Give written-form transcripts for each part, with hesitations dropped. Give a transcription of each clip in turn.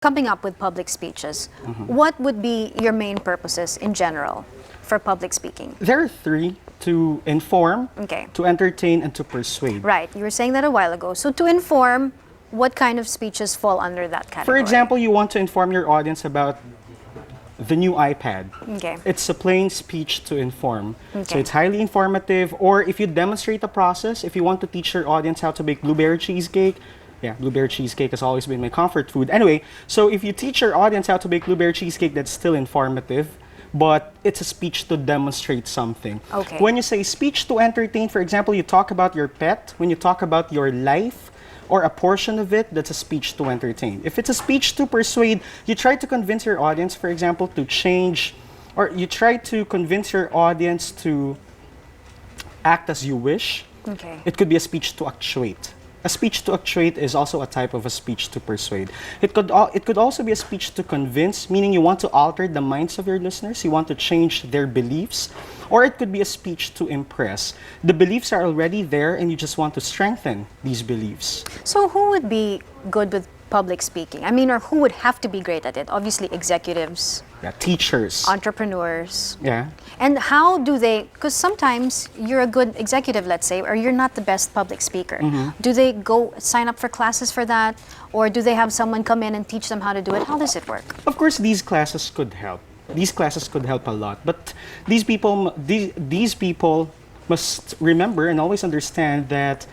coming up with public speeches, what would be your main purposes in general for public speaking? There are three: to inform, Okay. to entertain, and to persuade. Right. You were saying that a while ago. So to inform, what kind of speeches fall under that category? For example, you want to inform your audience about the new iPad. Okay. It's a plain speech to inform. So Okay. it's highly informative. Or if you demonstrate the process, if you want to teach your audience how to bake blueberry cheesecake, yeah, blueberry cheesecake has always been my comfort food. Anyway, so if you teach your audience how to bake blueberry cheesecake, that's still informative, but it's a speech to demonstrate something. Okay. When you say speech to entertain, for example, you talk about your pet, when you talk about your life, or a portion of it, that's a speech to entertain. If it's a speech to persuade, you try to convince your audience, for example, to change, or you try to convince your audience to act as you wish. Okay. It could be a speech to actuate. A speech to actuate is also a type of a speech to persuade. It could also be a speech to convince, meaning you want to alter the minds of your listeners, you want to change their beliefs, or it could be a speech to impress. The beliefs are already there and you just want to strengthen these beliefs. So who would be good with public speaking? I mean, or who would have to be great at it? Obviously, executives, Yeah, teachers. entrepreneurs. Yeah. And how do they, because sometimes you're a good executive, let's say, or you're not the best public speaker. Do they go sign up for classes for that? Or do they have someone come in and teach them how to do it? How does it work? Of course, these classes could help. These classes could help a lot. But these people must remember and always understand that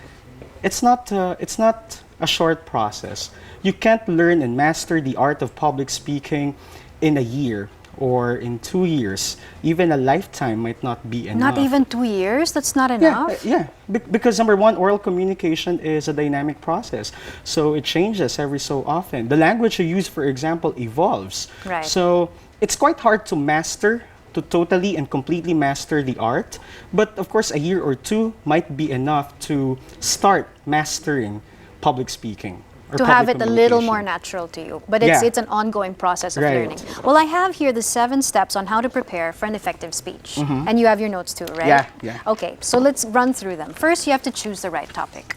it's not a short process. You can't learn and master the art of public speaking in a year or in 2 years. Even a lifetime might not be enough. Not even 2 years? That's not enough? Yeah. Because number one, oral communication is a dynamic process. So it changes every so often. The language you use, for example, evolves. Right. So it's quite hard to master, to totally and completely master the art. But of course, a year or two might be enough to start mastering public speaking. To have it a little more natural to you. But it's, Yeah. it's an ongoing process of Right. learning. Well, I have here the 7 steps on how to prepare for an effective speech. And you have your notes too, right? Yeah. Okay, so let's run through them. First, you have to choose the right topic.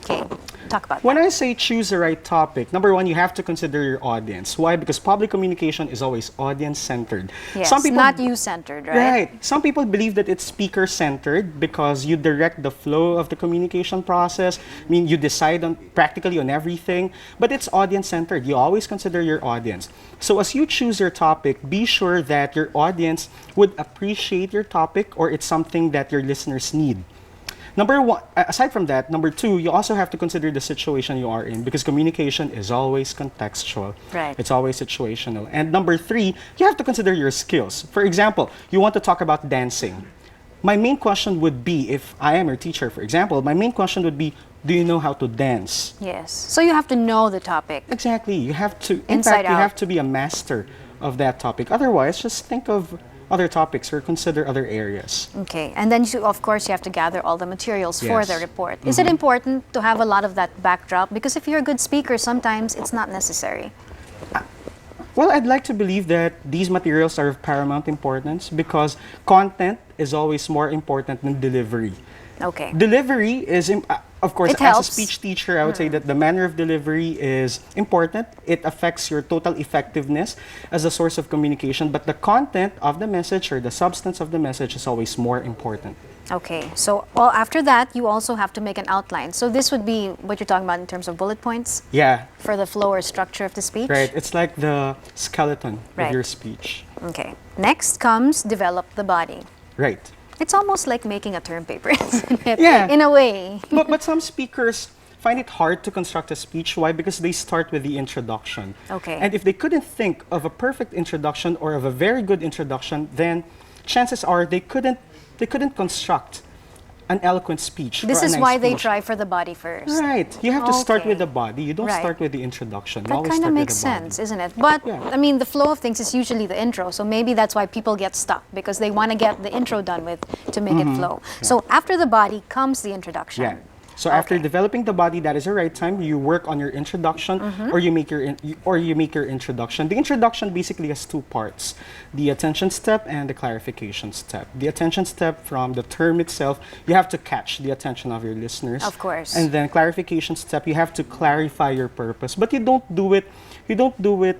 Okay, talk about When that. I say choose the right topic, number one, you have to consider your audience. Why? Because public communication is always audience-centered. Yes, Some people, not you-centered, right? Right. Some people believe that it's speaker-centered because you direct the flow of the communication process. I mean, you decide on practically on everything, but it's audience-centered. You always consider your audience. So as you choose your topic, be sure that your audience would appreciate your topic or it's something that your listeners need. Number one, aside from that, number two, you also have to consider the situation you are in because communication is always contextual. Right. It's always situational. And number three, you have to consider your skills. For example, you want to talk about dancing. My main question would be, if I am your teacher, for example, my main question would be, do you know how to dance? Yes. So you have to know the topic. Exactly. You have to, in Inside fact, you out. have to be a master of that topic. Otherwise, just think of other topics or consider other areas. Okay, and then of course you have to gather all the materials for Yes. the report. Is it important to have a lot of that backdrop? Because if you're a good speaker, sometimes it's not necessary. Well, I'd like to believe that these materials are of paramount importance because content is always more important than delivery. Okay. Delivery is, of course, It as a helps. speech teacher, I would say that the manner of delivery is important. It affects your total effectiveness as a source of communication, but the content of the message or the substance of the message is always more important. Okay, so well, after that, you also have to make an outline. So this would be what you're talking about in terms of bullet points Yeah, for the flow or structure of the speech? right. It's like the skeleton Right. of your speech. Okay. Next comes develop the body. Right. It's almost like making a term paper, isn't it? Yeah. In a way. But some speakers find it hard to construct a speech. Why? Because they start with the introduction. Okay. And if they couldn't think of a perfect introduction or of a very good introduction, then chances are they couldn't construct an eloquent speech. This or a is nice why they speech. try for the body first. Right. You have to start Okay. with the body. You don't Right. start with the introduction. You That always kind of start with makes the body. sense, isn't it? But, Yeah. I mean, the flow of things is usually the intro, so maybe that's why people get stuck, because they want to get the intro done with to make it flow. So after the body comes the introduction. Yeah. So after Okay. developing the body, that is the right time. You work on your introduction, or you make your introduction. The introduction basically has two parts: the attention step and the clarification step. The attention step, from the term itself, you have to catch the attention of your listeners. Of course. And then clarification step, you have to clarify your purpose, but you don't do it you don't do it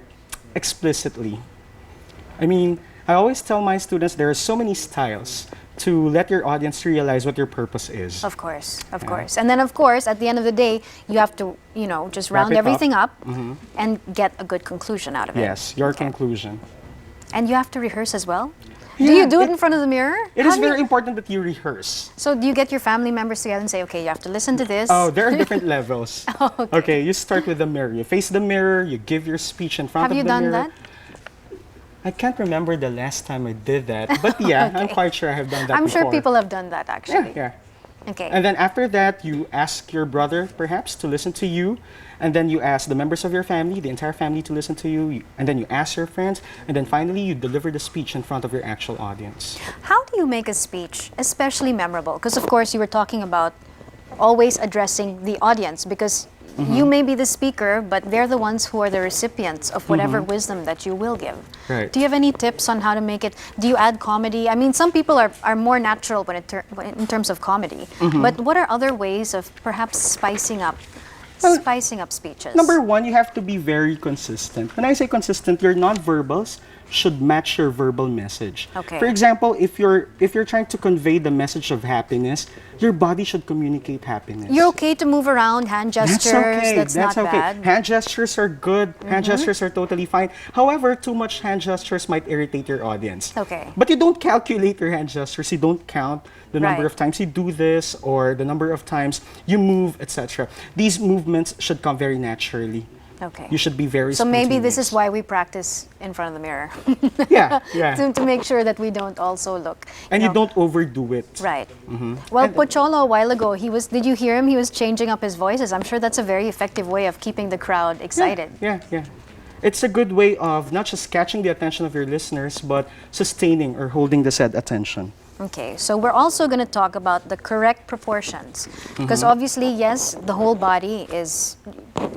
explicitly. I mean, I always tell my students there are so many styles to let your audience realize what your purpose is. Of course, of course. And then, of course, at the end of the day, you have to, just Wrap round it up. everything up and get a good conclusion out of it. Yes, your Okay. conclusion. And you have to rehearse as well? Do Yeah, you do it in front of the mirror? It How is do you- very important that you rehearse. So do you get your family members together and say, okay, you have to listen to this? Oh, there are different levels. Okay. Okay, you start with the mirror. You face the mirror, you give your speech in front Have of you the done mirror. that? I can't remember the last time I did that, but yeah, I'm Okay. quite sure I have done that I'm before. sure people have done that, Yeah, actually. yeah. Okay. And then after that, you ask your brother, perhaps, to listen to you. And then you ask the members of your family, the entire family, to listen to you. And then you ask your friends. And then finally, you deliver the speech in front of your actual audience. How do you make a speech especially memorable? Because, of course, you were talking about always addressing the audience, because you may be the speaker, but they're the ones who are the recipients of whatever wisdom that you will give. Right. Do you have any tips on how to make it? Do you add comedy? I mean, some people are more natural when in terms of comedy, but what are other ways of perhaps spicing up speeches? Number one, you have to be very consistent. When I say consistent, your nonverbals should match your verbal message. Okay. For example, if you're trying to convey the message of happiness, your body should communicate happiness. You're okay to move around, hand gestures. That's not okay. bad. Hand gestures are good. Hand gestures are totally fine. However, too much hand gestures might irritate your audience. Okay. But you don't calculate your hand gestures. You don't count the number Right. of times you do this or the number of times you move, etc. These movements should come very naturally. Okay. You should be very So maybe this spontaneous. is why we practice in front of the mirror. Yeah, yeah. to make sure that we don't also look. And you know, don't overdo it. Right. Well, Pocholo, a while ago, did you hear him? He was changing up his voices. I'm sure that's a very effective way of keeping the crowd excited. Yeah, yeah. It's a good way of not just catching the attention of your listeners, but sustaining or holding the said attention. Okay, so we're also going to talk about the correct proportions. Because obviously, yes, the whole body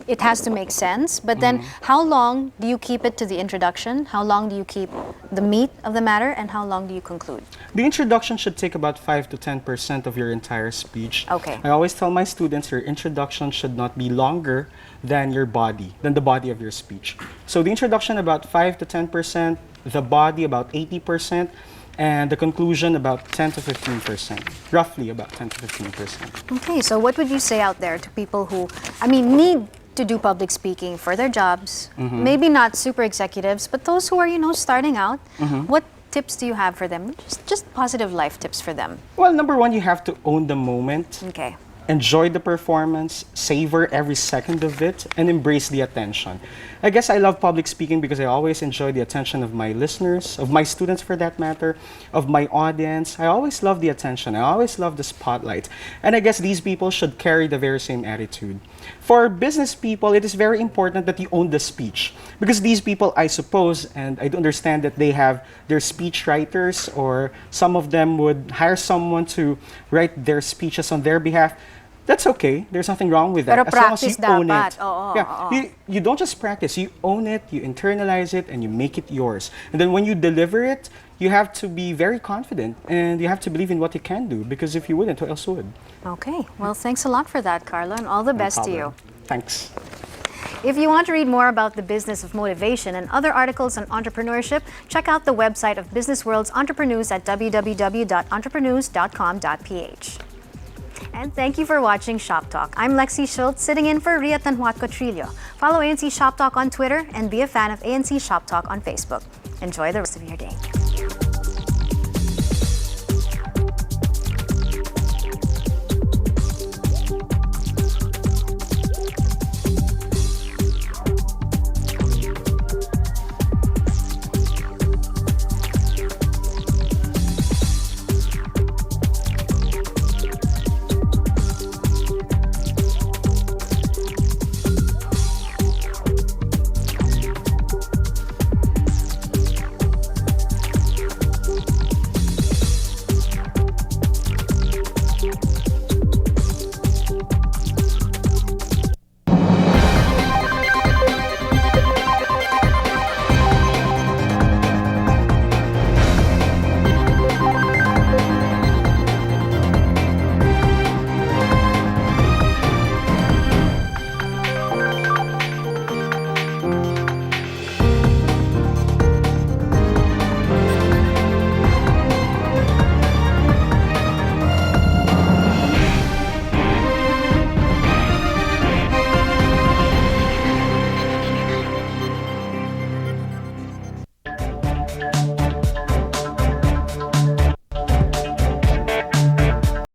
it has to make sense. But then, how long do you keep it to the introduction? How long do you keep the meat of the matter? And how long do you conclude? The introduction should take about 5 to 10% of your entire speech. Okay. I always tell my students your introduction should not be longer than the body of your speech. So the introduction about 5 to 10%, the body about 80%, and the conclusion about 10 to 15%, roughly about 10 to 15%. Okay, so what would you say out there to people who, need to do public speaking for their jobs? Maybe not super executives, but those who are, starting out. What tips do you have for them? Just positive life tips for them. Well, number one, you have to own the moment. Okay. Enjoy the performance, savor every second of it, and embrace the attention. I guess I love public speaking because I always enjoy the attention of my listeners, of my students for that matter, of my audience. I always love the attention. I always love the spotlight. And I guess these people should carry the very same attitude. For business people, it is very important that you own the speech. Because these people, I suppose, and I do understand that they have their speech writers, or some of them would hire someone to write their speeches on their behalf. That's okay. There's nothing wrong with that. Pero as long as you practice own dapat. it. Oo, Yeah. oo. You don't just practice. You own it, you internalize it, and you make it yours. And then when you deliver it, you have to be very confident. And you have to believe in what you can do. Because if you wouldn't, who else would? Okay, well, thanks a lot for that, Carlo, and all the No best to you. problem. Thanks. If you want to read more about the business of motivation and other articles on entrepreneurship, check out the website of Business World's Entrepreneurs at www.entrepreneurs.com.ph. And thank you for watching Shop Talk. I'm Lexi Schultz, sitting in for Ria Tanhuat Cotrillo. Follow ANC Shop Talk on Twitter and be a fan of ANC Shop Talk on Facebook. Enjoy the rest of your day.